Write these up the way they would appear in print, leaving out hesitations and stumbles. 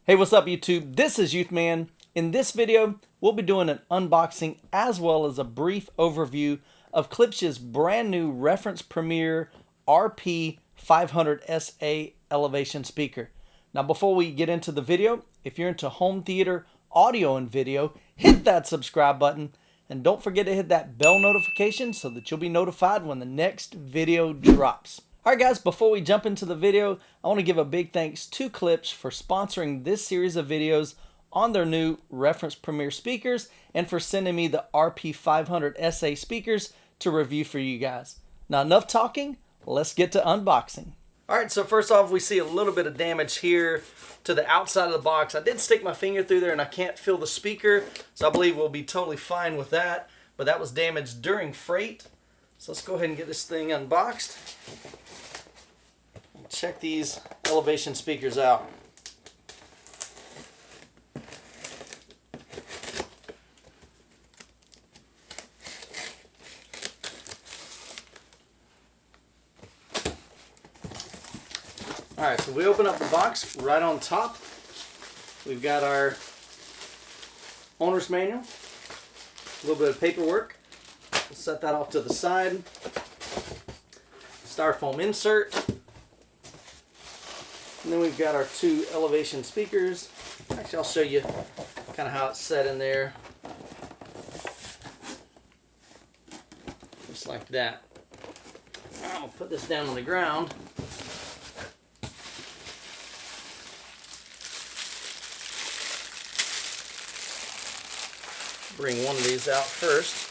Hey, what's up YouTube? This is Youthman. In this video, we'll be doing an unboxing as well as a brief overview of Klipsch's brand new Reference Premier RP-500SA elevation speaker. Now before we get into the video, if you're into home theater, audio and video, hit that subscribe button and don't forget to hit that bell notification so that you'll be notified when the next video drops. Alright guys, before we jump into the video, I want to give a big thanks to Klipsch for sponsoring this series of videos on their new Reference Premier speakers and for sending me the RP-500SA speakers to review for you guys. Now enough talking, let's get to unboxing. Alright, so first off we see a little bit of damage here to the outside of the box. I did stick my finger through there and I can't feel the speaker, so I believe we'll be totally fine with that, but that was damaged during freight. So let's go ahead and get this thing unboxed. Check these elevation speakers out. Alright, so we open up the box. Right on top we've got our owner's manual, a little bit of paperwork. We'll set that off to the side. Styrofoam insert. And then we've got our two elevation speakers. Actually, I'll show you kind of how it's set in there. Just like that. I'll put this down on the ground. Bring one of these out first.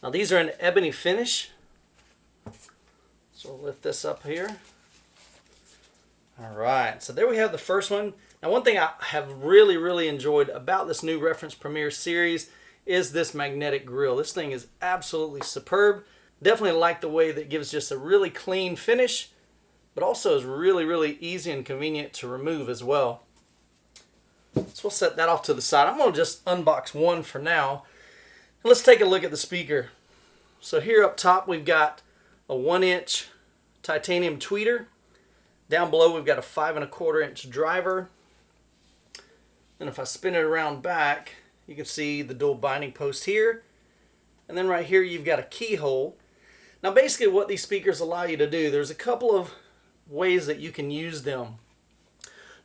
Now these are an ebony finish, so we'll lift this up here. Alright, so there we have the first one. Now one thing I have really enjoyed about this new Reference Premier series is this magnetic grille. This thing is absolutely superb. Definitely like the way that it gives just a really clean finish, but also is really easy and convenient to remove as well. So we'll set that off to the side. I'm going to just unbox one for now. Let's take a look at the speaker. So here up top we've got a 1-inch titanium tweeter. Down below we've got a 5¼ inch driver. And if I spin it around back, you can see the dual binding post here. And then right here you've got a keyhole. Now basically what these speakers allow you to do, there's a couple of ways that you can use them.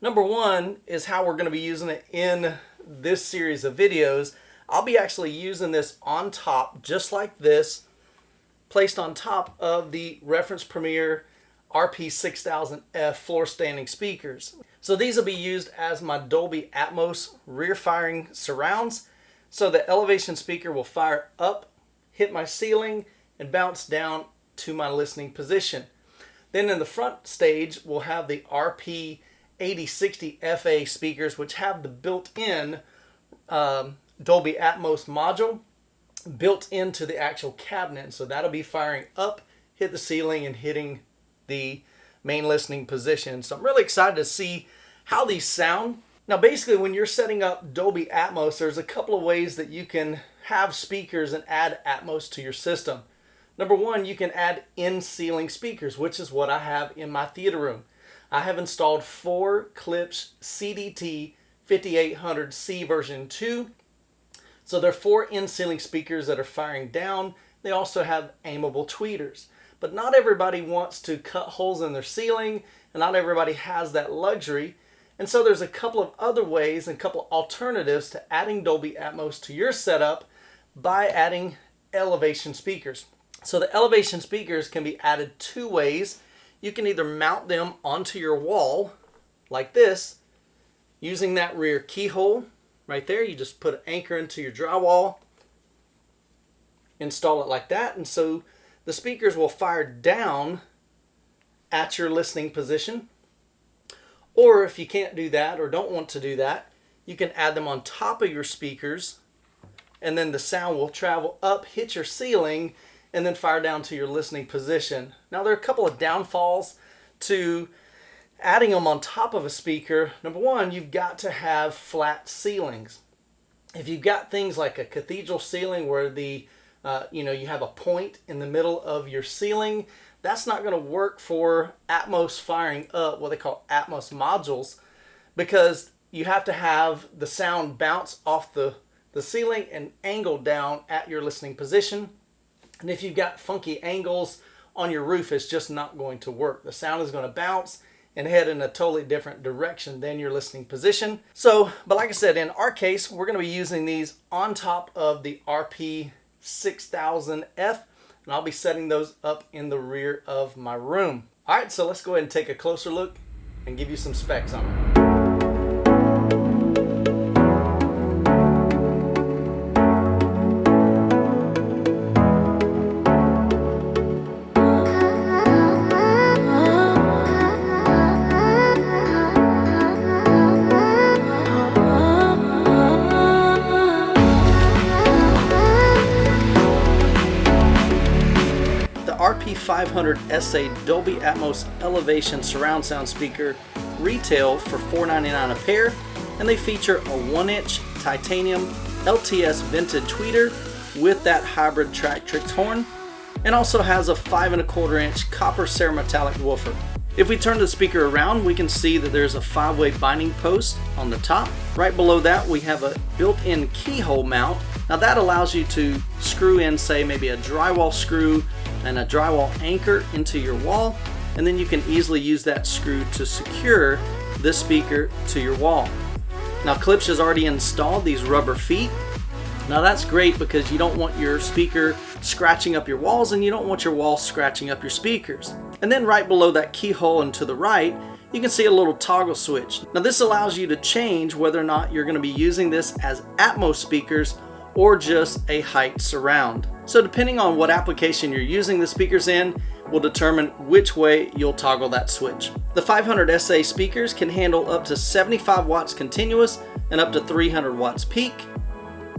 Number one is how we're going to be using it in this series of videos. I'll be actually using this on top, just like this, placed on top of the Reference Premier RP-6000F floor standing speakers. So these will be used as my Dolby Atmos rear firing surrounds. So the elevation speaker will fire up, hit my ceiling, and bounce down to my listening position. Then in the front stage, we'll have the RP-8060FA speakers, which have the built-in Dolby Atmos module built into the actual cabinet. So that'll be firing up, hit the ceiling, and hitting the main listening position. So I'm really excited to see how these sound. Now basically when you're setting up Dolby Atmos, there's a couple of ways that you can have speakers and add Atmos to your system. Number one, you can add in-ceiling speakers, which is what I have in my theater room. I have installed 4 Klipsch CDT 5800C version 2. So they're 4 in-ceiling speakers that are firing down. They also have aimable tweeters. But not everybody wants to cut holes in their ceiling, and not everybody has that luxury. And so there's a couple of other ways and a couple of alternatives to adding Dolby Atmos to your setup by adding elevation speakers. So the elevation speakers can be added 2 ways. You can either mount them onto your wall like this, using that rear keyhole. Right there, you just put an anchor into your drywall, install it like that, and so the speakers will fire down at your listening position. Or if you can't do that or don't want to do that, you can add them on top of your speakers, and then the sound will travel up, hit your ceiling, and then fire down to your listening position. Now there are a couple of downfalls to adding them on top of a speaker. Number one, you've got to have flat ceilings. If you've got things like a cathedral ceiling where the you have a point in the middle of your ceiling. That's not going to work for Atmos firing up what they call Atmos modules, because you have to have the sound bounce off the ceiling and angle down at your listening position. And if you've got funky angles on your roof, it's just not going to work. The sound is going to bounce and head in a totally different direction than your listening position. So, but like I said, in our case, we're going to be using these on top of the RP-500SA, and I'll be setting those up in the rear of my room. All right, so let's go ahead and take a closer look and give you some specs on them. RP-500SA Dolby Atmos Elevation surround sound speaker retail for $4.99 a pair, and they feature a 1-inch titanium LTS vented tweeter with that hybrid Tractrix horn, and also has a 5.25-inch copper cerametallic woofer. If we turn the speaker around, we can see that there's a 5-way binding post on the top. Right below that, we have a built-in keyhole mount. Now that allows you to screw in, say, maybe a drywall screw and a drywall anchor into your wall, and then you can easily use that screw to secure this speaker to your wall. Now Klipsch has already installed these rubber feet. Now that's great because you don't want your speaker scratching up your walls, and you don't want your walls scratching up your speakers. And then right below that keyhole and to the right, you can see a little toggle switch. Now this allows you to change whether or not you're going to be using this as Atmos speakers or just a height surround. So depending on what application you're using the speakers in will determine which way you'll toggle that switch. The 500SA speakers can handle up to 75 watts continuous and up to 300 watts peak.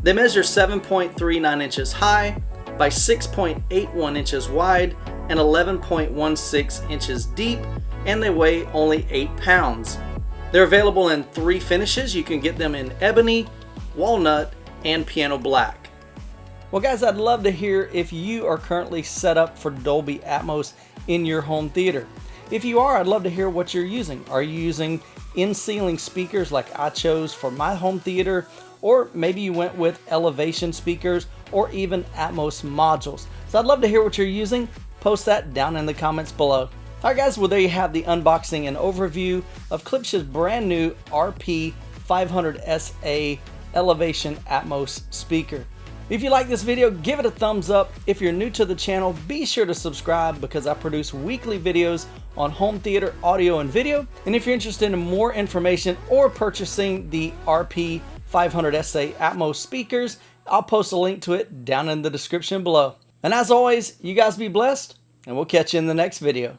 They measure 7.39 inches high by 6.81 inches wide and 11.16 inches deep, and they weigh only 8 pounds. They're available in 3 finishes. You can get them in ebony, walnut, and piano black. Well guys, I'd love to hear if you are currently set up for Dolby Atmos in your home theater. If you are, I'd love to hear what you're using. Are you using in-ceiling speakers like I chose for my home theater? Or maybe you went with elevation speakers or even Atmos modules. So I'd love to hear what you're using. Post that down in the comments below. Alright guys, well there you have the unboxing and overview of Klipsch's brand new RP-500SA Elevation Atmos speaker. If you like this video, give it a thumbs up. If you're new to the channel, be sure to subscribe because I produce weekly videos on home theater audio and video. And if you're interested in more information or purchasing the RP-500SA Atmos speakers, I'll post a link to it down in the description below. And as always, you guys be blessed, and we'll catch you in the next video.